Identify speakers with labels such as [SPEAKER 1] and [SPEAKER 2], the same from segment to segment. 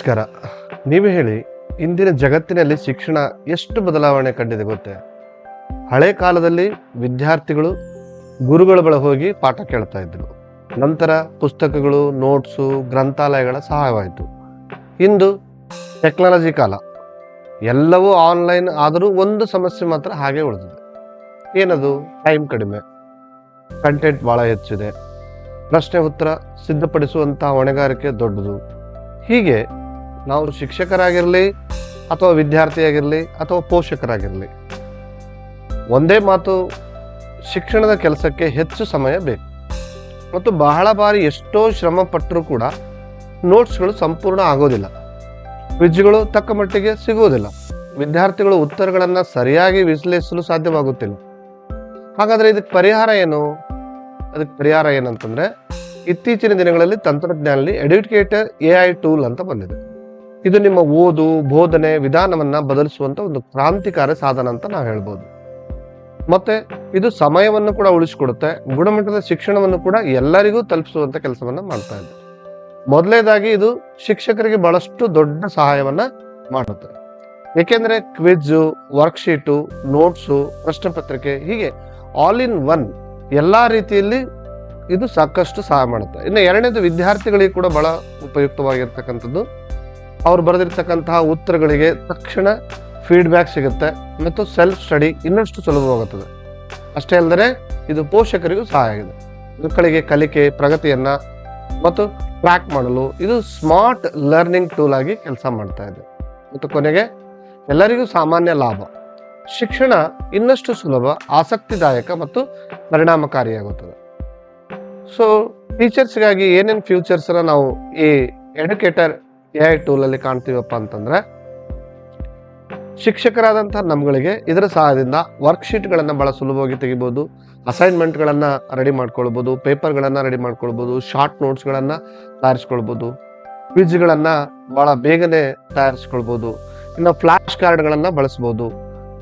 [SPEAKER 1] ನಮಸ್ಕಾರ. ನೀವೇ ಹೇಳಿ, ಇಂದಿನ ಜಗತ್ತಿನಲ್ಲಿ ಶಿಕ್ಷಣ ಎಷ್ಟು ಬದಲಾವಣೆ ಕಂಡಿದೆ ಗೊತ್ತೇ? ಹಳೆ ಕಾಲದಲ್ಲಿ ವಿದ್ಯಾರ್ಥಿಗಳು ಗುರುಗಳ ಬಳಿ ಹೋಗಿ ಪಾಠ ಕೇಳ್ತಾ ಇದ್ರು. ನಂತರ ಪುಸ್ತಕಗಳು, ನೋಟ್ಸು, ಗ್ರಂಥಾಲಯಗಳ ಸಹಾಯವಾಯಿತು. ಇಂದು ಟೆಕ್ನಾಲಜಿ ಕಾಲ, ಎಲ್ಲವೂ ಆನ್ಲೈನ್. ಆದರೂ ಒಂದು ಸಮಸ್ಯೆ ಮಾತ್ರ ಹಾಗೆ ಉಳಿದಿದೆ. ಏನದು? ಟೈಮ್ ಕಡಿಮೆ, ಕಂಟೆಂಟ್ ಭಾಳ ಹೆಚ್ಚಿದೆ, ಪ್ರಶ್ನೆ ಉತ್ತರ ಸಿದ್ಧಪಡಿಸುವಂತಹ ಹೊಣೆಗಾರಿಕೆ ದೊಡ್ಡದು. ಹೀಗೆ ನಾವು ಶಿಕ್ಷಕರಾಗಿರಲಿ ಅಥವಾ ವಿದ್ಯಾರ್ಥಿಯಾಗಿರಲಿ ಅಥವಾ ಪೋಷಕರಾಗಿರಲಿ, ಒಂದೇ ಮಾತು, ಶಿಕ್ಷಣದ ಕೆಲಸಕ್ಕೆ ಹೆಚ್ಚು ಸಮಯ ಬೇಕು. ಮತ್ತು ಬಹಳ ಬಾರಿ ಎಷ್ಟೋ ಶ್ರಮ ಪಟ್ಟರೂ ಕೂಡ ನೋಟ್ಸ್ಗಳು ಸಂಪೂರ್ಣ ಆಗೋದಿಲ್ಲ, ಕ್ವಿಜ್ಗಳು ತಕ್ಕ ಮಟ್ಟಿಗೆ ಸಿಗುವುದಿಲ್ಲ, ವಿದ್ಯಾರ್ಥಿಗಳು ಉತ್ತರಗಳನ್ನು ಸರಿಯಾಗಿ ವಿಶ್ಲೇಷಿಸಲು ಸಾಧ್ಯವಾಗುತ್ತಿಲ್ಲ. ಹಾಗಾದರೆ ಇದಕ್ಕೆ ಪರಿಹಾರ ಏನು? ಅದಕ್ಕೆ ಪರಿಹಾರ ಏನಂತಂದರೆ, ಇತ್ತೀಚಿನ ದಿನಗಳಲ್ಲಿ ತಂತ್ರಜ್ಞಾನದಲ್ಲಿ ಎಡ್ಯುಕೇಟರ್ AI ಟೂಲ್ ಅಂತ ಬಂದಿದೆ. ಇದು ನಿಮ್ಮ ಓದು, ಬೋಧನೆ ವಿಧಾನವನ್ನು ಬದಲಿಸುವಂಥ ಒಂದು ಕ್ರಾಂತಿಕಾರಿ ಸಾಧನ ಅಂತ ನಾವು ಹೇಳ್ಬೋದು. ಮತ್ತೆ ಇದು ಸಮಯವನ್ನು ಕೂಡ ಉಳಿಸಿಕೊಡುತ್ತೆ, ಗುಣಮಟ್ಟದ ಶಿಕ್ಷಣವನ್ನು ಕೂಡ ಎಲ್ಲರಿಗೂ ತಲುಪಿಸುವಂಥ ಕೆಲಸವನ್ನು ಮಾಡ್ತಾ ಇದೆ. ಮೊದಲನೇದಾಗಿ ಇದು ಶಿಕ್ಷಕರಿಗೆ ಬಹಳಷ್ಟು ದೊಡ್ಡ ಸಹಾಯವನ್ನು ಮಾಡುತ್ತೆ. ಏಕೆಂದರೆ ಕ್ವಿಜ್ಜು, ವರ್ಕ್ಶೀಟು, ನೋಟ್ಸು, ಪ್ರಶ್ನೆ ಪತ್ರಿಕೆ, ಹೀಗೆ ಆಲ್ ಇನ್ ಒನ್ ಎಲ್ಲ ರೀತಿಯಲ್ಲಿ ಇದು ಸಾಕಷ್ಟು ಸಹಾಯ ಮಾಡುತ್ತೆ. ಇನ್ನು ಎರಡನೇದು, ವಿದ್ಯಾರ್ಥಿಗಳಿಗೆ ಕೂಡ ಬಹಳ ಉಪಯುಕ್ತವಾಗಿರ್ತಕ್ಕಂಥದ್ದು. ಅವ್ರು ಬರೆದಿರ್ತಕ್ಕಂತಹ ಉತ್ತರಗಳಿಗೆ ತಕ್ಷಣ ಫೀಡ್ಬ್ಯಾಕ್ ಸಿಗುತ್ತೆ ಮತ್ತು ಸೆಲ್ಫ್ ಸ್ಟಡಿ ಇನ್ನಷ್ಟು ಸುಲಭವಾಗುತ್ತದೆ. ಅಷ್ಟೇ ಅಲ್ಲದೆ ಇದು ಪೋಷಕರಿಗೂ ಸಹಾಯ ಆಗಿದೆ. ಮಕ್ಕಳಿಗೆ ಕಲಿಕೆ ಪ್ರಗತಿಯನ್ನು ಮತ್ತು ಟ್ರ್ಯಾಕ್ ಮಾಡಲು ಇದು ಸ್ಮಾರ್ಟ್ ಲರ್ನಿಂಗ್ ಟೂಲ್ ಆಗಿ ಕೆಲಸ ಮಾಡ್ತಾ ಇದೆ. ಮತ್ತು ಕೊನೆಗೆ ಎಲ್ಲರಿಗೂ ಸಾಮಾನ್ಯ ಲಾಭ, ಶಿಕ್ಷಣ ಇನ್ನಷ್ಟು ಸುಲಭ, ಆಸಕ್ತಿದಾಯಕ ಮತ್ತು ಪರಿಣಾಮಕಾರಿಯಾಗುತ್ತದೆ. ಸೊ ಟೀಚರ್ಸ್ಗಾಗಿ ಏನೇನು ಫ್ಯೂಚರ್ಸ್ನ ನಾವು ಈ ಎಡ್ಯುಕೇಟರ್ AI ಟೂಲಲ್ಲಿ ಕಾಣ್ತೀವಪ್ಪ ಅಂತಂದರೆ, ಶಿಕ್ಷಕರಾದಂಥ ನಮ್ಗಳಿಗೆ ಇದರ ಸಹಾಯದಿಂದ ವರ್ಕ್ಶೀಟ್ಗಳನ್ನು ಭಾಳ ಸುಲಭವಾಗಿ ತೆಗಿಬೋದು, ಅಸೈನ್ಮೆಂಟ್ಗಳನ್ನು ರೆಡಿ ಮಾಡ್ಕೊಳ್ಬೋದು, ಪೇಪರ್ಗಳನ್ನು ರೆಡಿ ಮಾಡ್ಕೊಳ್ಬೋದು, ಶಾರ್ಟ್ ನೋಟ್ಸ್ಗಳನ್ನು ತಯಾರಿಸ್ಕೊಳ್ಬೋದು, ಕ್ವಿಜ್ಗಳನ್ನು ಭಾಳ ಬೇಗನೆ ತಯಾರಿಸ್ಕೊಳ್ಬೋದು, ಇನ್ನು ಫ್ಲ್ಯಾಶ್ ಕಾರ್ಡ್ಗಳನ್ನು ಬಳಸ್ಬೋದು.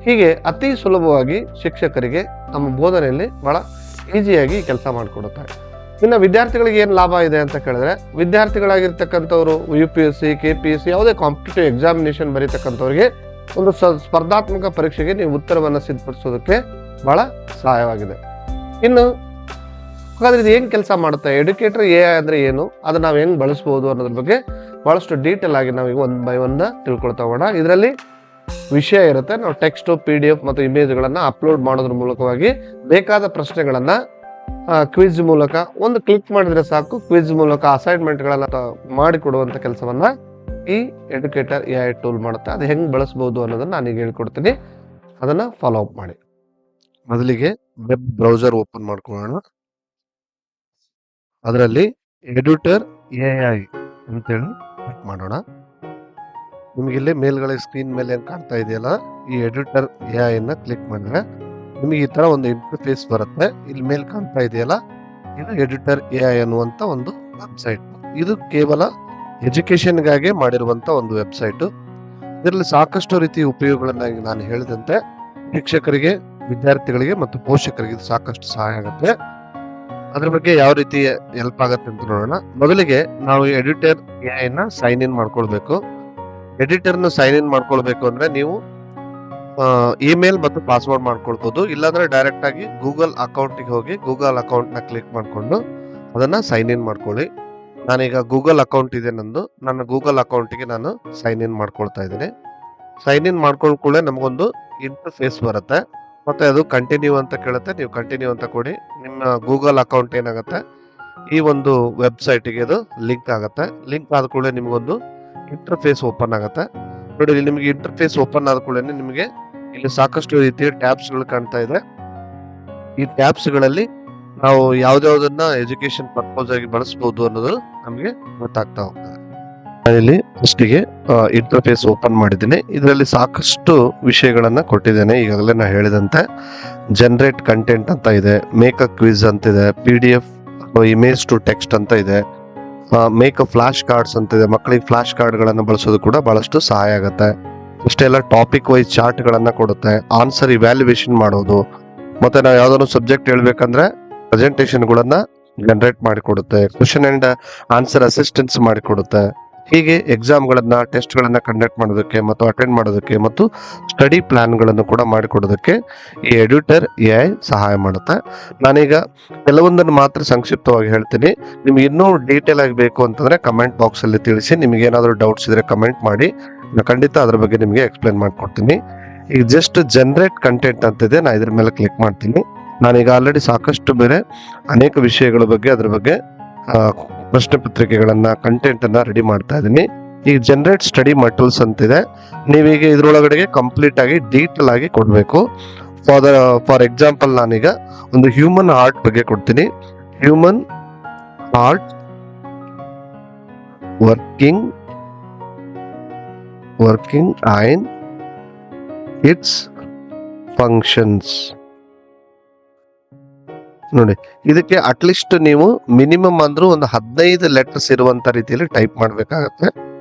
[SPEAKER 1] ಹೀಗೆ ಅತಿ ಸುಲಭವಾಗಿ ಶಿಕ್ಷಕರಿಗೆ ನಮ್ಮ ಬೋಧನೆಯಲ್ಲಿ ಭಾಳ ಈಸಿಯಾಗಿ ಕೆಲಸ ಮಾಡಿಕೊಡುತ್ತಾರೆ. ಇನ್ನು ವಿದ್ಯಾರ್ಥಿಗಳಿಗೆ ಏನು ಲಾಭ ಇದೆ ಅಂತ ಕೇಳಿದ್ರೆ, ವಿದ್ಯಾರ್ಥಿಗಳಾಗಿರ್ತಕ್ಕಂಥವ್ರು UPSC, KPSC ಯಾವುದೇ ಕಾಂಪಿಟೇಟಿವ್ ಎಕ್ಸಾಮಿನೇಷನ್ ಬರೀತಕ್ಕಂಥವ್ರಿಗೆ ಒಂದು ಸ್ಪರ್ಧಾತ್ಮಕ ಪರೀಕ್ಷೆಗೆ ನೀವು ಉತ್ತರವನ್ನು ಸಿದ್ಧಪಡಿಸೋದಕ್ಕೆ ಬಹಳ ಸಹಾಯವಾಗಿದೆ. ಇನ್ನು ಹಾಗಾದ್ರೆ ಇದು ಹೆಂಗೆ ಕೆಲಸ ಮಾಡುತ್ತೆ, ಎಡ್ಯುಕೇಟರ್ AI ಅಂದರೆ ಏನು, ಅದನ್ನು ನಾವು ಹೆಂಗೆ ಬಳಸ್ಬೋದು ಅನ್ನೋದ್ರ ಬಗ್ಗೆ ಭಾಳಷ್ಟು ಡೀಟೇಲ್ ಆಗಿ ನಾವು ಈಗ 1 by 1 ತಿಳ್ಕೊಳ್ತಾ ಹೋಗೋಣ. ಇದರಲ್ಲಿ ವಿಷಯ ಇರುತ್ತೆ, ನಾವು ಟೆಕ್ಸ್ಟು, PDF ಮತ್ತು ಇಮೇಜ್ಗಳನ್ನು ಅಪ್ಲೋಡ್ ಮಾಡೋದ್ರ ಮೂಲಕವಾಗಿ ಬೇಕಾದ ಪ್ರಶ್ನೆಗಳನ್ನು ಕ್ವಿಜ್ ಮೂಲಕ ಒಂದು ಕ್ಲಿಕ್ ಮಾಡಿದ್ರೆ ಸಾಕು, ಕ್ವಿಜ್ ಮೂಲಕ ಅಸೈನ್ಮೆಂಟ್ಗಳನ್ನು ಮಾಡಿಕೊಡುವಂಥ ಕೆಲಸವನ್ನು ಈ ಎಡ್ಯುಕೇಟರ್ AI ಟೂಲ್ ಮಾಡುತ್ತೆ. ಅದು ಹೆಂಗೆ ಬಳಸ್ಬೋದು ಅನ್ನೋದನ್ನು ನಾನೀಗ ಹೇಳ್ಕೊಡ್ತೀನಿ, ಅದನ್ನು ಫಾಲೋ ಅಪ್ ಮಾಡಿ. ಮೊದಲಿಗೆ ವೆಬ್ ಬ್ರೌಸರ್ ಓಪನ್ ಮಾಡ್ಕೊಳ್ಳೋಣ. ಅದರಲ್ಲಿ ಎಡ್ಯುಟರ್ AI ಅಂತೇಳಿ ಕ್ಲಿಕ್ ಮಾಡೋಣ. ನಿಮಗಿಲ್ಲಿ ಮೇಲ್ಗಡೆ ಸ್ಕ್ರೀನ್ ಮೇಲೆ ಏನು ಕಾಣ್ತಾ ಇದೆಯಲ್ಲ, ಈ ಎಡ್ಯುಟರ್ AI ಕ್ಲಿಕ್ ಮಾಡಿದ್ರೆ ನಿಮಗೆ ಈ ಥರ ಒಂದು ಇಂಟರ್ಫೇಸ್ ಬರುತ್ತೆ. ಇಲ್ಲಿ ಮೇಲೆ ಕಾಣ್ತಾ ಇದೆಯಲ್ಲ, ಇದು ಎಡ್ಯುಟರ್ AI ಅನ್ನುವಂಥ ಒಂದು ವೆಬ್ಸೈಟ್. ಇದು ಕೇವಲ ಎಜುಕೇಷನ್ಗಾಗಿ ಮಾಡಿರುವಂಥ ಒಂದು ವೆಬ್ಸೈಟು. ಇದರಲ್ಲಿ ಸಾಕಷ್ಟು ರೀತಿಯ ಉಪಯೋಗಗಳನ್ನು ನಾನು ಹೇಳಿದಂತೆ ಶಿಕ್ಷಕರಿಗೆ, ವಿದ್ಯಾರ್ಥಿಗಳಿಗೆ ಮತ್ತು ಪೋಷಕರಿಗೆ ಇದು ಸಾಕಷ್ಟು ಸಹಾಯ ಆಗುತ್ತೆ. ಅದ್ರ ಬಗ್ಗೆ ಯಾವ ರೀತಿ ಹೆಲ್ಪ್ ಆಗುತ್ತೆ ಅಂತ ನೋಡೋಣ. ಮೊದಲಿಗೆ ನಾವು ಎಡ್ಯುಟರ್ AI ಸೈನ್ ಇನ್ ಮಾಡ್ಕೊಳ್ಬೇಕು. ಎಡಿಟರ್ನ ಸೈನ್ ಇನ್ ಮಾಡ್ಕೊಳ್ಬೇಕು ಅಂದ್ರೆ ನೀವು ಇಮೇಲ್ ಮತ್ತು ಪಾಸ್ವರ್ಡ್ ಮಾಡ್ಕೊಳ್ಬೋದು, ಇಲ್ಲಾಂದ್ರೆ ಡೈರೆಕ್ಟ್ ಆಗಿ ಗೂಗಲ್ ಅಕೌಂಟಿಗೆ ಹೋಗಿ ಗೂಗಲ್ ಅಕೌಂಟ್ನ ಕ್ಲಿಕ್ ಮಾಡಿಕೊಂಡು ಅದನ್ನ ಸೈನ್ ಇನ್ ಮಾಡ್ಕೊಳ್ಳಿ. ನಾನೀಗ ಗೂಗಲ್ ಅಕೌಂಟ್ ಇದೆ ನಂದು, ನನ್ನ ಗೂಗಲ್ ಅಕೌಂಟಿಗೆ ನಾನು ಸೈನ್ ಇನ್ ಮಾಡ್ಕೊಳ್ತಾ ಇದ್ದೀನಿ. ಸೈನ್ ಇನ್ ಮಾಡ್ಕೊಳ್ಳೆ ನಮಗೊಂದು ಇಂಟರ್ಫೇಸ್ ಬರುತ್ತೆ, ಮತ್ತೆ ಅದು ಕಂಟಿನ್ಯೂ ಅಂತ ಕೇಳುತ್ತೆ. ನೀವು ಕಂಟಿನ್ಯೂ ಅಂತ ಕೊಡಿ. ನಿಮ್ಮ ಗೂಗಲ್ ಅಕೌಂಟ್ ಏನಾಗುತ್ತೆ, ಈ ಒಂದು ವೆಬ್ಸೈಟಿಗೆ ಅದು ಲಿಂಕ್ ಆಗುತ್ತೆ. ಲಿಂಕ್ ಆದ ಕೂಡಲೇ ನಿಮಗೊಂದು ಇಂಟರ್ಫೇಸ್ ಓಪನ್ ಆಗುತ್ತೆ. ನೋಡಿ, ಇಲ್ಲಿ ನಿಮಗೆ ಇಂಟರ್ಫೇಸ್ ಓಪನ್ ಆದ ಕೂಡಲೇ ನಿಮಗೆ ಇಲ್ಲಿ ಸಾಕಷ್ಟು ರೀತಿಯ ಟ್ಯಾಬ್ಸ್ಗಳು ಕಾಣ್ತಾ ಇದೆ. ಈ ಟ್ಯಾಬ್ಸ್ಗಳಲ್ಲಿ ನಾವು ಯಾವ್ದಾವುದನ್ನ ಎಜುಕೇಶನ್ ಪರ್ಪಸ್ ಆಗಿ ಬಳಸಬಹುದು ಅನ್ನೋದು ನಮಗೆ ಗೊತ್ತಾಗ್ತಾ ಹೋಗ್ತದೆ. ಇಲ್ಲಿ ಫಸ್ಟಿಗೆ ಇಂಟರ್ಫೇಸ್ ಓಪನ್ ಮಾಡಿದ್ದೀನಿ. ಇದರಲ್ಲಿ ಸಾಕಷ್ಟು ವಿಷಯಗಳನ್ನ ಕೊಟ್ಟಿದ್ದೇನೆ. ಈಗಾಗಲೇ ನಾ ಹೇಳಿದಂತೆ ಜನರೇಟ್ ಕಂಟೆಂಟ್ ಅಂತ ಇದೆ, ಮೇಕ್ ಅ ಕ್ವಿಜ್ ಅಂತಿದೆ, PDF ಇಮೇಜ್ ಟು ಟೆಕ್ಸ್ಟ್ ಅಂತ ಇದೆ, ಮೇಕ್ ಅ ಫ್ಲಾಶ್ ಕಾರ್ಡ್ಸ್ ಅಂತಿದೆ. ಮಕ್ಕಳಿಗೆ ಫ್ಲಾಶ್ ಕಾರ್ಡ್ಗಳನ್ನು ಬಳಸೋದು ಕೂಡ ಬಹಳಷ್ಟು ಸಹಾಯ ಆಗುತ್ತೆ. ಇಷ್ಟೆಲ್ಲ ಟಾಪಿಕ್ ವೈಸ್ ಚಾರ್ಟ್ಗಳನ್ನು ಕೊಡುತ್ತೆ, ಆನ್ಸರ್ ಇವ್ಯಾಲ್ಯುಯೇಷನ್ ಮಾಡೋದು, ಮತ್ತೆ ನಾವು ಯಾವ್ದಾದ್ರು ಸಬ್ಜೆಕ್ಟ್ ಹೇಳ್ಬೇಕಂದ್ರೆ ಪ್ರೆಸೆಂಟೇಷನ್ಗಳನ್ನ ಜನರೇಟ್ ಮಾಡಿಕೊಡುತ್ತೆ, ಕ್ವಶನ್ ಅಂಡ್ ಆನ್ಸರ್ ಅಸಿಸ್ಟೆನ್ಸ್ ಮಾಡಿಕೊಡುತ್ತೆ. ಹೀಗೆ ಎಕ್ಸಾಮ್ಗಳನ್ನ ಟೆಸ್ಟ್ಗಳನ್ನ ಕಂಡಕ್ಟ್ ಮಾಡೋದಕ್ಕೆ ಮತ್ತು ಅಟೆಂಡ್ ಮಾಡೋದಕ್ಕೆ ಮತ್ತು ಸ್ಟಡಿ ಪ್ಲಾನ್ಗಳನ್ನು ಕೂಡ ಮಾಡಿಕೊಡೋದಕ್ಕೆ ಈ ಎಡ್ಯೂಟರ್ AI ಸಹಾಯ ಮಾಡುತ್ತೆ. ನಾನೀಗ ಕೆಲವೊಂದನ್ನು ಮಾತ್ರ ಸಂಕ್ಷಿಪ್ತವಾಗಿ ಹೇಳ್ತೀನಿ. ನಿಮ್ಗೆ ಇನ್ನೂ ಡೀಟೇಲ್ ಆಗಿ ಬೇಕು ಅಂತಂದ್ರೆ ಕಮೆಂಟ್ ಬಾಕ್ಸ್ ಅಲ್ಲಿ ತಿಳಿಸಿ. ನಿಮ್ಗೆ ಏನಾದರೂ ಡೌಟ್ಸ್ ಇದ್ರೆ ಕಮೆಂಟ್ ಮಾಡಿ, ನಾನು ಖಂಡಿತ ಅದ್ರ ಬಗ್ಗೆ ನಿಮಗೆ ಎಕ್ಸ್ಪ್ಲೇನ್ ಮಾಡ್ಕೊಡ್ತೀನಿ. ಈಗ ಜಸ್ಟ್ ಜನರೇಟ್ ಕಂಟೆಂಟ್ ಅಂತಿದೆ, ನಾ ಇದ್ರ ಮೇಲೆ ಕ್ಲಿಕ್ ಮಾಡ್ತೀನಿ. ನಾನೀಗ ಆಲ್ರೆಡಿ ಸಾಕಷ್ಟು ಬೇರೆ ಅನೇಕ ವಿಷಯಗಳ ಬಗ್ಗೆ ಅದ್ರ ಬಗ್ಗೆ ಪ್ರಶ್ನೆ ಪತ್ರಿಕೆಗಳನ್ನ ಕಂಟೆಂಟ್ ಅನ್ನ ರೆಡಿ ಮಾಡ್ತಾ ಇದ್ದೀನಿ. ಈಗ ಜನರೇಟ್ ಸ್ಟಡಿ ಮಟೀರಿಯಲ್ಸ್ ಅಂತಿದೆ. ನೀವೀಗ ಇದ್ರೊಳಗಡೆಗೆ ಕಂಪ್ಲೀಟ್ ಆಗಿ ಡೀಟೇಲ್ ಆಗಿ ಕೊಡಬೇಕು. ಫಾರ್ ಎಕ್ಸಾಂಪಲ್ ನಾನೀಗ ಒಂದು ಹ್ಯೂಮನ್ ಹಾರ್ಟ್ ಬಗ್ಗೆ ಕೊಡ್ತೀನಿ. Human heart working on its functions. ನೋಡಿ, ಇದಕ್ಕೆ ಅಟ್ಲೀಸ್ಟ್ ನೀವು ಮಿನಿಮಮ್ ಅಂದ್ರೂ ಒಂದು 15 ಲೆಟರ್ಸ್ ಇರುವಂತ ರೀತಿಯಲ್ಲಿ ಟೈಪ್ ಮಾಡ್ಬೇಕಾಗತ್ತೆ.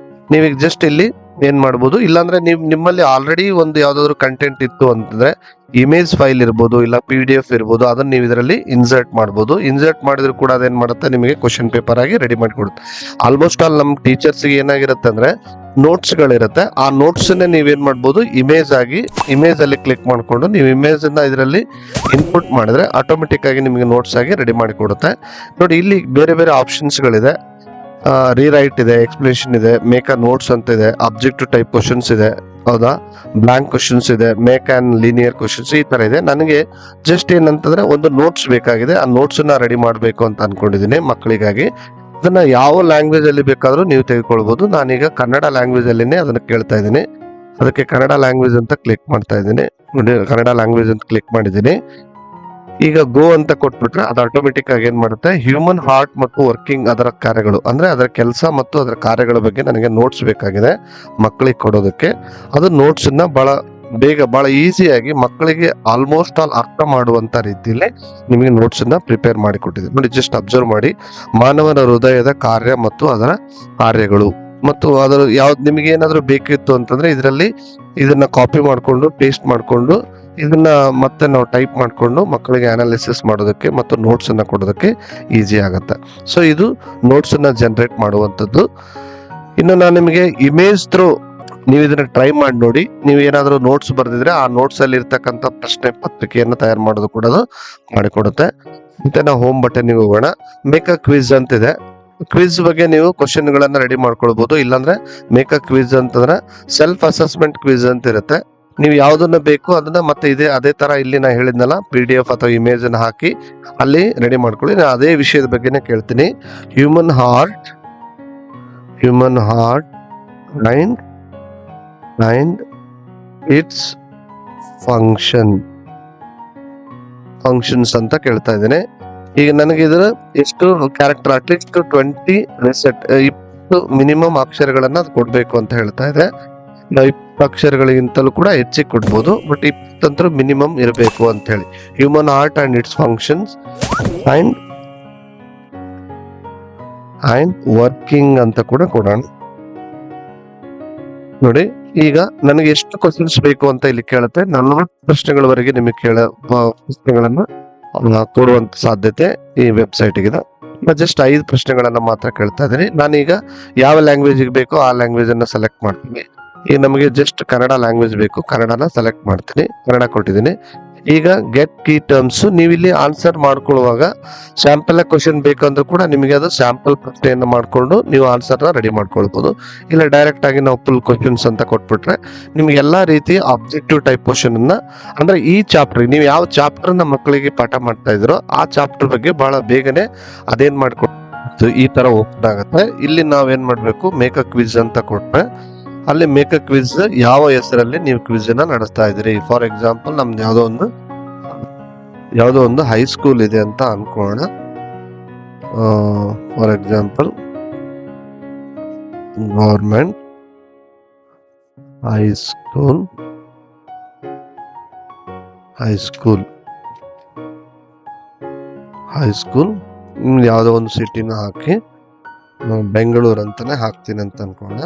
[SPEAKER 1] ನೀವೀಗ ಜಸ್ಟ್ ಇಲ್ಲಿ ಏನ್ ಮಾಡ್ಬೋದು, ಇಲ್ಲಾಂದ್ರೆ ನಿಮ್ಮಲ್ಲಿ ಆಲ್ರೆಡಿ ಒಂದು ಯಾವ್ದಾದ್ರು ಕಂಟೆಂಟ್ ಇತ್ತು ಅಂತಂದ್ರೆ ಇಮೇಜ್ ಫೈಲ್ ಇರ್ಬೋದು, ಇಲ್ಲ PDF ಇರ್ಬೋದು, ಅದನ್ನ ನೀವು ಇದರಲ್ಲಿ ಇನ್ಸರ್ಟ್ ಮಾಡ್ಬೋದು. ಇನ್ಸರ್ಟ್ ಮಾಡಿದ್ರು ಕೂಡ ಅದೇನ್ ಮಾಡುತ್ತೆ, ನಿಮಗೆ ಕ್ವಶನ್ ಪೇಪರ್ ಆಗಿ ರೆಡಿ ಮಾಡಿ ಕೊಡುತ್ತೆ. ಆಲ್ಮೋಸ್ಟ್ ಆಲ್ ನಮ್ಮ ಟೀಚರ್ಸ್ ಏನಾಗಿರುತ್ತೆ ಅಂದ್ರೆ ನೋಟ್ಸ್ ಗಳಿರುತ್ತೆ. ಆ ನೋಟ್ಸ್ ನೀವೇನ್ ಮಾಡ್ಬೋದು, ಇಮೇಜ್ ಅಲ್ಲಿ ಕ್ಲಿಕ್ ಮಾಡ್ಕೊಂಡು ನೀವು ಇಮೇಜ್ ಅನ್ನ ಇದರಲ್ಲಿ ಇನ್ಪುಟ್ ಮಾಡಿದ್ರೆ ಆಟೋಮೆಟಿಕ್ ಆಗಿ ನಿಮಗೆ ನೋಟ್ಸ್ ಆಗಿ ರೆಡಿ ಮಾಡಿ ಕೊಡುತ್ತೆ. ನೋಡಿ, ಇಲ್ಲಿ ಬೇರೆ ಬೇರೆ ಆಪ್ಷನ್ಸ್ ಗಳಿದೆ. ರೀರೈಟ್ ಇದೆ, ಎಕ್ಸ್ಪ್ಲೇಷನ್ ಇದೆ, ಮೇಕ್ ಅ ನೋಟ್ಸ್ ಅಂತ ಇದೆ, ಅಬ್ಜೆಕ್ಟಿವ್ ಟೈಪ್ ಕ್ವಶನ್ಸ್ ಇದೆ, ಹೌದಾ, ಬ್ಲಾಂಕ್ ಕ್ವಶನ್ಸ್ ಇದೆ, ಮೇಕ್ ಆನ್ ಲೀನಿಯರ್ ಕ್ವಶನ್ಸ್, ಈ ತರ ಇದೆ. ನನಗೆ ಜಸ್ಟ್ ಏನಂತಂದ್ರೆ ಒಂದು ನೋಟ್ಸ್ ಬೇಕಾಗಿದೆ. ಆ ನೋಟ್ಸ್ ನ ರೆಡಿ ಮಾಡಬೇಕು ಅಂತ ಅನ್ಕೊಂಡಿದ್ದೀನಿ ಮಕ್ಕಳಿಗಾಗಿ. ಅದನ್ನ ಯಾವ ಲ್ಯಾಂಗ್ವೇಜ್ ಅಲ್ಲಿ ಬೇಕಾದ್ರೂ ನೀವು ತೆಗೆದುಕೊಳ್ಬಹುದು. ನಾನೀಗ ಕನ್ನಡ ಲ್ಯಾಂಗ್ವೇಜ್ ಅಲ್ಲಿನೇ ಅದನ್ನ ಕೇಳ್ತಾ ಇದ್ದೀನಿ. ಅದಕ್ಕೆ ಕನ್ನಡ ಲ್ಯಾಂಗ್ವೇಜ್ ಅಂತ ಕ್ಲಿಕ್ ಮಾಡ್ತಾ ಇದ್ದೀನಿ. ನೋಡಿ, ಕನ್ನಡ ಲ್ಯಾಂಗ್ವೇಜ್ ಅಂತ ಕ್ಲಿಕ್ ಮಾಡಿದ್ದೀನಿ. ಈಗ ಗೋ ಅಂತ ಕೊಟ್ಬಿಟ್ರೆ ಅದು ಆಟೋಮೆಟಿಕ್ ಆಗಿ ಏನ್ ಮಾಡುತ್ತೆ, ಹ್ಯೂಮನ್ ಹಾರ್ಟ್ ಮತ್ತು ವರ್ಕಿಂಗ್ ಅದರ ಕಾರ್ಯಗಳು ಅಂದ್ರೆ ಅದರ ಕೆಲಸ ಮತ್ತು ಅದರ ಕಾರ್ಯಗಳ ಬಗ್ಗೆ ನನಗೆ ನೋಟ್ಸ್ ಬೇಕಾಗಿದೆ ಮಕ್ಕಳಿಗೆ ಕೊಡೋದಕ್ಕೆ. ಅದು ನೋಟ್ಸ್ ನ ಬಹಳ ಈಸಿಯಾಗಿ ಮಕ್ಕಳಿಗೆ ಆಲ್ಮೋಸ್ಟ್ ಆಲ್ ಅರ್ಥ ಮಾಡುವಂತ ರೀತಿಯಲ್ಲಿ ನಿಮಗೆ ನೋಟ್ಸ್ ನ ಪ್ರಿಪೇರ್ ಮಾಡಿ ಕೊಟ್ಟಿದೆ. ನೋಡಿ, ಜಸ್ಟ್ ಅಬ್ಸರ್ವ್ ಮಾಡಿ, ಮಾನವನ ಹೃದಯದ ಕಾರ್ಯ ಮತ್ತು ಅದರ ಕಾರ್ಯಗಳು ಮತ್ತು ಅದರ ಯಾವ್ದು ನಿಮಗೆ ಏನಾದ್ರು ಬೇಕಿತ್ತು ಅಂತಂದ್ರೆ ಇದನ್ನ ಕಾಪಿ ಮಾಡ್ಕೊಂಡು ಪೇಸ್ಟ್ ಮಾಡ್ಕೊಂಡು ಇದನ್ನ ಮತ್ತೆ ನಾವು ಟೈಪ್ ಮಾಡ್ಕೊಂಡು ಮಕ್ಕಳಿಗೆ ಅನಾಲಿಸಿಸ್ ಮಾಡೋದಕ್ಕೆ ಮತ್ತು ನೋಟ್ಸ್ ಅನ್ನ ಕೊಡೋದಕ್ಕೆ ಈಸಿ ಆಗುತ್ತೆ. ಸೊ ಇದು ನೋಟ್ಸ್ ಅನ್ನ ಜನರೇಟ್ ಮಾಡುವಂಥದ್ದು. ಇನ್ನು ನಾನು ನಿಮಗೆ ಇಮೇಜ್ ಥ್ರೂ ನೀವು ಇದನ್ನ ಟ್ರೈ ಮಾಡಿ ನೋಡಿ. ನೀವು ಏನಾದರೂ ನೋಟ್ಸ್ ಬರೆದಿದ್ರೆ ಆ ನೋಟ್ಸ್ ಅಲ್ಲಿ ಇರ್ತಕ್ಕಂಥ ಪ್ರಶ್ನೆ ಪತ್ರಿಕೆಯನ್ನು ತಯಾರು ಮಾಡೋದು ಕೂಡ ಮಾಡಿಕೊಡುತ್ತೆ. ಮತ್ತೆ ನಾವು ಹೋಮ್ ಬಟನ್ ಹೋಗೋಣ. ಮೇಕ್ ಅ ಕ್ವಿಜ್ ಅಂತಿದೆ. ಕ್ವಿಜ್ ಬಗ್ಗೆ ನೀವು ಕ್ವಶನ್ ಗಳನ್ನ ರೆಡಿ ಮಾಡ್ಕೊಳ್ಬಹುದು. ಇಲ್ಲಾಂದ್ರೆ ಮೇಕ್ ಅ ಕ್ವಿಜ್ ಅಂತಂದ್ರೆ ಸೆಲ್ಫ್ ಅಸೆಸ್ಮೆಂಟ್ ಕ್ವಿಜ್ ಅಂತ ಇರುತ್ತೆ. ನೀವು ಯಾವ್ದನ್ನ ಬೇಕು ಅದನ್ನ ಮತ್ತೆ ಅದೇ ತರ ಇಲ್ಲಿ ನಾ ಹೇಳಿದ್ನಲ್ಲ PDF ಅಥವಾ ಇಮೇಜ್ ಅನ್ನ ಹಾಕಿ ಅಲ್ಲಿ ರೆಡಿ ಮಾಡ್ಕೊಳ್ಳಿ. ನಾನು ಅದೇ ವಿಷಯದ ಬಗ್ಗೆನೇ ಕೇಳ್ತೀನಿ. Human heart and it's functions ಅಂತ ಕೇಳ್ತಾ ಇದ್ದೇನೆ. ಈಗ ನನಗೆ ಇದರ ಎಷ್ಟು ಕ್ಯಾರೆಕ್ಟರ್ ಅಟ್ಲೀಸ್ಟ್ 20 ಮಿನಿಮಮ್ ಅಕ್ಷರಗಳನ್ನ ಅದು ಕೊಡ್ಬೇಕು ಅಂತ ಹೇಳ್ತಾ ಇದೆ. ನಾವು 20 ಅಕ್ಷರಗಳಿಗಿಂತಲೂ ಕೂಡ ಹೆಚ್ಚಿಗೆ ಕೊಡ್ಬೋದು, ಬಟ್ 20 ಅಂತೂ ಮಿನಿಮಮ್ ಇರಬೇಕು ಅಂತ ಹೇಳಿ. Human heart and it's functions and working ಅಂತ ಕೂಡ ಕೊಡೋಣ. ನೋಡಿ, ಈಗ ನನಗೆ ಎಷ್ಟು ಕ್ವಶನ್ಸ್ ಬೇಕು ಅಂತ ಇಲ್ಲಿ ಕೇಳುತ್ತೆ. 40 ಪ್ರಶ್ನೆಗಳವರೆಗೆ ನಿಮಗೆ ಪ್ರಶ್ನೆಗಳನ್ನ ಕೊಡುವಂತ ಸಾಧ್ಯತೆ ಈ ವೆಬ್ಸೈಟ್ ಇದೆ. ಜಸ್ಟ್ 5 ಪ್ರಶ್ನೆಗಳನ್ನ ಮಾತ್ರ ಕೇಳ್ತಾ ಇದ್ದೀನಿ. ನಾನೀಗ ಯಾವ ಲ್ಯಾಂಗ್ವೇಜ್ ಬೇಕೋ ಆ ಲ್ಯಾಂಗ್ವೇಜ್ ಅನ್ನ ಸೆಲೆಕ್ಟ್ ಮಾಡ್ತೀನಿ. ಈಗ ನಮಗೆ ಜಸ್ಟ್ ಕನ್ನಡ ಲ್ಯಾಂಗ್ವೇಜ್ ಬೇಕು, ಕನ್ನಡನ ಸೆಲೆಕ್ಟ್ ಮಾಡ್ತೀನಿ. ಕನ್ನಡ ಕೊಟ್ಟಿದ್ದೀನಿ. ಈಗ ಗೆಟ್ ಕೀ ಟರ್ಮ್ಸ್, ನೀವು ಇಲ್ಲಿ ಆನ್ಸರ್ ಮಾಡ್ಕೊಳ್ಳುವಾಗ ಸ್ಯಾಂಪಲ್ ಕ್ವಶನ್ ಬೇಕಂದ್ರೂ ಕೂಡ ನಿಮಗೆ ಅದು ಸ್ಯಾಂಪಲ್ ಪ್ರಶ್ನೆಯನ್ನು ಮಾಡ್ಕೊಂಡು ನೀವು ಆನ್ಸರ್ನ ರೆಡಿ ಮಾಡ್ಕೊಳ್ಬಹುದು. ಇಲ್ಲ ಡೈರೆಕ್ಟ್ ಆಗಿ ನಾವು ಫುಲ್ ಕ್ವಶನ್ಸ್ ಅಂತ ಕೊಟ್ಬಿಟ್ರೆ ನಿಮ್ಗೆ ಎಲ್ಲಾ ರೀತಿಯ ಆಬ್ಜೆಕ್ಟಿವ್ ಟೈಪ್ ಕ್ವಶನ್ ಅನ್ನ, ಅಂದ್ರೆ ಈ ಚಾಪ್ಟರ್ ನೀವು ಯಾವ ಚಾಪ್ಟರ್ ನ ಮಕ್ಕಳಿಗೆ ಪಾಠ ಮಾಡ್ತಾ ಇದ್ರೋ ಆ ಚಾಪ್ಟರ್ ಬಗ್ಗೆ ಬಹಳ ಬೇಗನೆ ಅದೇನ್ ಮಾಡ್ಕೊಟ್ಟು ಈ ತರ ಓಪನ್ ಆಗುತ್ತೆ. ಇಲ್ಲಿ ನಾವೇನ್ ಮಾಡ್ಬೇಕು, ಮೇಕ್ ಅ ಕ್ವಿಜ್ ಅಂತ ಕೊಟ್ರೆ ಅಲ್ಲಿ ಮೇಕ್ ಅ ಕ್ವಿಜ್ ಯಾವ ಹೆಸರಲ್ಲಿ ನೀವು ಕ್ವಿಜ್ ಅನ್ನ ನಡೆಸ್ತಾ ಇದ್ದೀರಿ. ಫಾರ್ ಎಕ್ಸಾಂಪಲ್ ನಮ್ದು ಯಾವುದೋ ಒಂದು ಹೈಸ್ಕೂಲ್ ಇದೆ ಅಂತ ಅನ್ಕೊಳ್ಳೋಣ. ಫಾರ್ ಎಕ್ಸಾಂಪಲ್ ಗವರ್ಮೆಂಟ್ ಹೈಸ್ಕೂಲ್ ಯಾವುದೋ ಒಂದು ಸಿಟಿನ ಹಾಕಿ ಬೆಂಗಳೂರು ಅಂತಾನೆ ಹಾಕ್ತೀನಿ ಅಂತ ಅನ್ಕೊಳ್ಳೋಣ.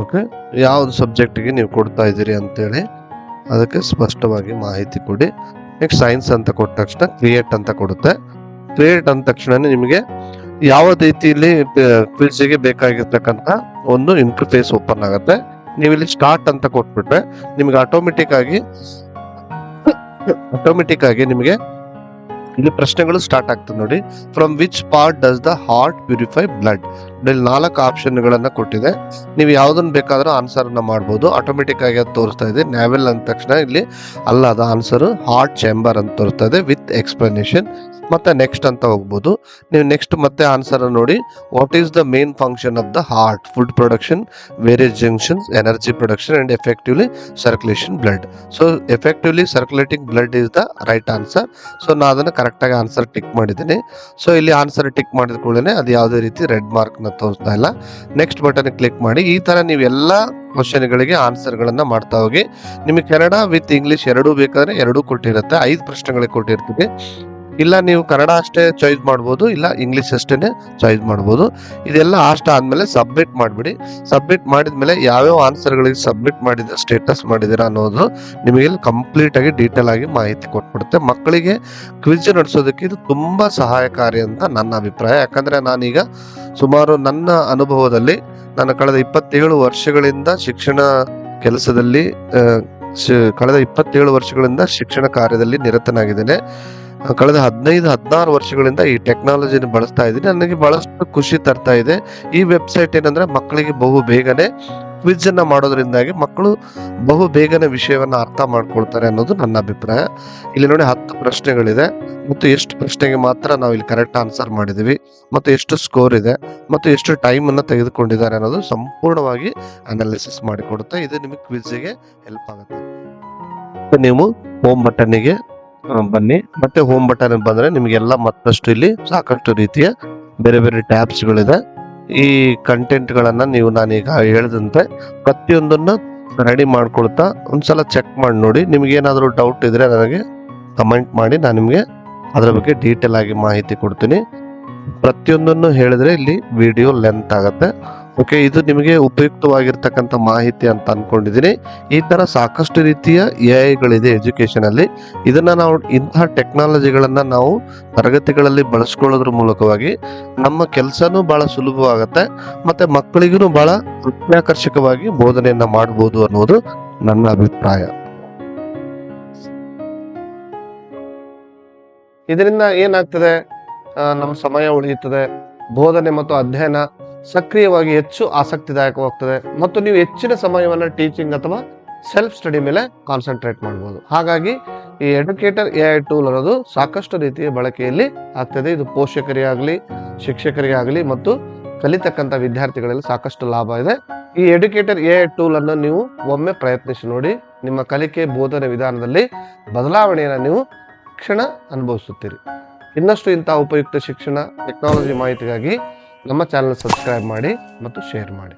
[SPEAKER 1] ಓಕೆ, ಯಾವ್ದು ಸಬ್ಜೆಕ್ಟ್ಗೆ ನೀವು ಕೊಡ್ತಾ ಇದ್ದೀರಿ ಅಂತೇಳಿ ಅದಕ್ಕೆ ಸ್ಪಷ್ಟವಾಗಿ ಮಾಹಿತಿ ಕೊಡಿ. ನೆಕ್ಸ್ಟ್ ಸೈನ್ಸ್ ಅಂತ ಕೊಟ್ಟ ತಕ್ಷಣ ಕ್ರಿಯೇಟ್ ಅಂತ ಕೊಡುತ್ತೆ. ಕ್ರಿಯೇಟ್ ಅಂದ ತಕ್ಷಣ ನಿಮಗೆ ಯಾವ ರೀತಿಯಲ್ಲಿ ಕ್ವಿಜ್ಗೆ ಬೇಕಾಗಿರ್ತಕ್ಕಂಥ ಒಂದು ಇಂಟರ್ಫೇಸ್ ಓಪನ್ ಆಗುತ್ತೆ. ನೀವು ಇಲ್ಲಿ ಸ್ಟಾರ್ಟ್ ಅಂತ ಕೊಟ್ಬಿಟ್ರೆ ನಿಮ್ಗೆ ಆಟೋಮೆಟಿಕ್ ಆಗಿ ನಿಮಗೆ ಇಲ್ಲಿ ಪ್ರಶ್ನೆಗಳು ಸ್ಟಾರ್ಟ್ ಆಗ್ತದೆ ನೋಡಿ. From which part does the heart purify blood? ಇಲ್ಲಿ 4 ಆಪ್ಷನ್ಗಳನ್ನ ಕೊಟ್ಟಿದೆ. ನೀವು ಯಾವ್ದನ್ನ ಬೇಕಾದ್ರೂ ಆನ್ಸರ್ ಅನ್ನ ಮಾಡ್ಬೋದು. ಆಟೋಮೆಟಿಕ್ ಆಗಿ ಅದು ತೋರಿಸ್ತಾ ಇದೆ. ನ್ಯಾವೆಲ್ ಅಂದ ತಕ್ಷಣ ಇಲ್ಲಿ ಅಲ್ಲ, ಅದು ಆನ್ಸರ್ ಹಾರ್ಟ್ ಚೇಂಬರ್ ಅಂತ ತೋರಿಸ್ತಾ ಇದೆ ವಿತ್ ಎಕ್ಸ್ಪ್ಲನೇಷನ್. ಮತ್ತೆ ನೆಕ್ಸ್ಟ್ ಅಂತ ಹೋಗ್ಬೋದು. ನೀವು ನೆಕ್ಸ್ಟ್ ಮತ್ತೆ ಆನ್ಸರ್ ನೋಡಿ. What is the main function of the heart? Food production, various junctions, energy production and effectively circulation blood. So effectively circulating blood is the right answer. So ನಾನು ಅದನ್ನು ಕರೆಕ್ಟಾಗಿ answer tick ಮಾಡಿದ್ದೀನಿ. So ಇಲ್ಲಿ answer tick ಮಾಡಿದ ಕೂಡಲೇ ಅದು ಯಾವುದೇ ರೀತಿ ರೆಡ್ ಮಾರ್ಕ್ನ ತೋರಿಸ್ತಾ ಇಲ್ಲ. ನೆಕ್ಸ್ಟ್ ಬಟನ್ ಕ್ಲಿಕ್ ಮಾಡಿ. ಈ ತರ ನೀವು ಎಲ್ಲ ಕ್ವಶನ್ಗಳಿಗೆ ಆನ್ಸರ್ಗಳನ್ನ ಮಾಡ್ತಾ ಹೋಗಿ. ನಿಮಗೆ ಕನ್ನಡ ವಿತ್ ಇಂಗ್ಲಿಷ್ ಎರಡೂ ಬೇಕಾದ್ರೆ ಎರಡೂ ಕೊಟ್ಟಿರುತ್ತೆ. 5 ಪ್ರಶ್ನೆಗಳಿಗೆ ಕೊಟ್ಟಿರ್ತೀವಿ. ಇಲ್ಲ ನೀವು ಕನ್ನಡ ಅಷ್ಟೇ ಚಾಯ್ಸ್ ಮಾಡ್ಬೋದು, ಇಲ್ಲ ಇಂಗ್ಲಿಷ್ ಅಷ್ಟೇನೆ ಚಾಯ್ಸ್ ಮಾಡ್ಬೋದು. ಇದೆಲ್ಲ ಅಷ್ಟ ಆದ್ಮೇಲೆ ಸಬ್ಮಿಟ್ ಮಾಡಿಬಿಡಿ. ಸಬ್ಮಿಟ್ ಮಾಡಿದ್ಮೇಲೆ ಯಾವ್ಯಾವ ಆನ್ಸರ್ಗಳಿಗೆ ಸಬ್ಮಿಟ್ ಮಾಡಿದ ಸ್ಟೇಟಸ್ ಮಾಡಿದಿರಾ ಅನ್ನೋದು ನಿಮಗೆ ಕಂಪ್ಲೀಟ್ ಆಗಿ ಡೀಟೇಲ್ ಆಗಿ ಮಾಹಿತಿ ಕೊಟ್ಬಿಡುತ್ತೆ. ಮಕ್ಕಳಿಗೆ ಕ್ವಿಜ್ ನಡೆಸೋದಕ್ಕೆ ಇದು ತುಂಬಾ ಸಹಾಯಕಾರಿ ಅಂತ ನನ್ನ ಅಭಿಪ್ರಾಯ. ಯಾಕಂದ್ರೆ ನಾನೀಗ ಸುಮಾರು ನನ್ನ ಅನುಭವದಲ್ಲಿ ನಾನು ಕಳೆದ 27 ವರ್ಷಗಳಿಂದ ಶಿಕ್ಷಣ ಕೆಲಸದಲ್ಲಿ ಕಳೆದ 27 ವರ್ಷಗಳಿಂದ ಶಿಕ್ಷಣ ಕಾರ್ಯದಲ್ಲಿ ನಿರತನಾಗಿದ್ದೇನೆ. ಕಳೆದ 15-16 ವರ್ಷಗಳಿಂದ ಈ ಟೆಕ್ನಾಲಜಿನ ಬಳಸ್ತಾ ಇದ್ದೀನಿ. ನನಗೆ ಬಹಳಷ್ಟು ಖುಷಿ ತರ್ತಾ ಇದೆ. ಈ ವೆಬ್ಸೈಟ್ ಏನಂದ್ರೆ ಮಕ್ಕಳಿಗೆ ಬಹು ಬೇಗನೆ ಕ್ವಿಜ್ ಅನ್ನ ಮಾಡೋದ್ರಿಂದಾಗಿ ಮಕ್ಕಳು ಬಹು ಬೇಗನೆ ವಿಷಯವನ್ನ ಅರ್ಥ ಮಾಡ್ಕೊಳ್ತಾರೆ ಅನ್ನೋದು ನನ್ನ ಅಭಿಪ್ರಾಯ. ಇಲ್ಲಿ ನೋಡಿ 10 ಪ್ರಶ್ನೆಗಳಿದೆ ಮತ್ತು ಎಷ್ಟು ಪ್ರಶ್ನೆಗೆ ಮಾತ್ರ ನಾವು ಇಲ್ಲಿ ಕರೆಕ್ಟ್ ಆನ್ಸರ್ ಮಾಡಿದೀವಿ, ಮತ್ತು ಎಷ್ಟು ಸ್ಕೋರ್ ಇದೆ, ಮತ್ತು ಎಷ್ಟು ಟೈಮ್ ಅನ್ನ ತೆಗೆದುಕೊಂಡಿದ್ದಾರೆ ಅನ್ನೋದು ಸಂಪೂರ್ಣವಾಗಿ ಅನಾಲಿಸಿಸ್ ಮಾಡಿಕೊಡುತ್ತೆ. ಇದು ನಿಮಗೆ ಕ್ವಿಜ್ಗೆ ಹೆಲ್ಪ್ ಆಗುತ್ತೆ. ನೀವು ಹೋಮ್ ಬಟನ್ನಿಗೆ ಬನ್ನಿ. ಮತ್ತೆ ಹೋಮ್ ಬಟನ್ ಬಂದ್ರೆ ನಿಮಗೆಲ್ಲ ಮತ್ತಷ್ಟು ಇಲ್ಲಿ ಸಾಕಷ್ಟು ರೀತಿಯ ಬೇರೆ ಬೇರೆ ಟ್ಯಾಬ್ಸ್ ಗಳಿದೆ. ಈ ಕಂಟೆಂಟ್ ಗಳನ್ನ ನೀವು ನಾನೀಗ ಹೇಳಿದಂತೆ ಪ್ರತಿಯೊಂದನ್ನ ರೆಡಿ ಮಾಡ್ಕೊಳ್ತಾ ಒಂದ್ಸಲ ಚೆಕ್ ಮಾಡಿ ನೋಡಿ. ನಿಮ್ಗೆ ಏನಾದರೂ ಡೌಟ್ ಇದ್ರೆ ನನಗೆ ಕಮೆಂಟ್ ಮಾಡಿ, ನಾನು ನಿಮ್ಗೆ ಅದರ ಬಗ್ಗೆ ಡೀಟೇಲ್ ಆಗಿ ಮಾಹಿತಿ ಕೊಡ್ತೀನಿ. ಪ್ರತಿಯೊಂದನ್ನು ಹೇಳಿದ್ರೆ ಇಲ್ಲಿ ವಿಡಿಯೋ ಲೆಂತ್ ಆಗುತ್ತೆ. ಓಕೆ, ಇದು ನಿಮಗೆ ಉಪಯುಕ್ತವಾಗಿರ್ತಕ್ಕಂಥ ಮಾಹಿತಿ ಅಂತ ಅನ್ಕೊಂಡಿದ್ದೀನಿ. ಈ ತರ ಸಾಕಷ್ಟು ರೀತಿಯ AI ಎಜುಕೇಶನ್ ಅಲ್ಲಿ. ಇದನ್ನ ನಾವು ಇಂತಹ ಟೆಕ್ನಾಲಜಿಗಳನ್ನ ನಾವು ತರಗತಿಗಳಲ್ಲಿ ಬಳಸ್ಕೊಳ್ಳೋದ್ರ ಮೂಲಕವಾಗಿ ನಮ್ಮ ಕೆಲಸನೂ ಬಹಳ ಸುಲಭವಾಗುತ್ತೆ, ಮತ್ತೆ ಮಕ್ಕಳಿಗೂ ಬಹಳ ಅತ್ಯಾಕರ್ಷಕವಾಗಿ ಬೋಧನೆಯನ್ನ ಮಾಡಬಹುದು ಅನ್ನೋದು ನನ್ನ ಅಭಿಪ್ರಾಯ. ಇದರಿಂದ ಏನಾಗ್ತದೆ, ನಮ್ಮ ಸಮಯ ಉಳಿಯುತ್ತದೆ, ಬೋಧನೆ ಮತ್ತು ಅಧ್ಯಯನ ಸಕ್ರಿಯವಾಗಿ ಹೆಚ್ಚು ಆಸಕ್ತಿದಾಯಕವಾಗ್ತದೆ, ಮತ್ತು ನೀವು ಹೆಚ್ಚಿನ ಸಮಯವನ್ನು ಟೀಚಿಂಗ್ ಅಥವಾ ಸೆಲ್ಫ್ ಸ್ಟಡಿ ಮೇಲೆ ಕಾನ್ಸಂಟ್ರೇಟ್ ಮಾಡ್ಬೋದು. ಹಾಗಾಗಿ ಈ ಎಡ್ಯುಕೇಟರ್ AI ಟೂಲ್ ಅನ್ನೋದು ಸಾಕಷ್ಟು ರೀತಿಯ ಬಳಕೆಯಲ್ಲಿ ಆಗ್ತದೆ. ಇದು ಪೋಷಕರಿಗಾಗಲಿ, ಶಿಕ್ಷಕರಿಗಾಗಲಿ ಮತ್ತು ಕಲಿತಕ್ಕಂಥ ವಿದ್ಯಾರ್ಥಿಗಳಲ್ಲಿ ಸಾಕಷ್ಟು ಲಾಭ ಇದೆ. ಈ ಎಡ್ಯುಕೇಟರ್ AI ಟೂಲ್ ಅನ್ನು ನೀವು ಒಮ್ಮೆ ಪ್ರಯತ್ನಿಸಿ ನೋಡಿ. ನಿಮ್ಮ ಕಲಿಕೆ ಬೋಧನೆ ವಿಧಾನದಲ್ಲಿ ಬದಲಾವಣೆಯನ್ನು ನೀವು ಕ್ಷಣ ಅನುಭವಿಸುತ್ತೀರಿ. ಇನ್ನಷ್ಟು ಇಂತಹ ಉಪಯುಕ್ತ ಶಿಕ್ಷಣ ಟೆಕ್ನಾಲಜಿ ಮಾಹಿತಿಗಾಗಿ ನಮ್ಮ ಚಾನೆಲ್ ಸಬ್ಸ್ಕ್ರೈಬ್ ಮಾಡಿ ಮತ್ತು ಶೇರ್ ಮಾಡಿ.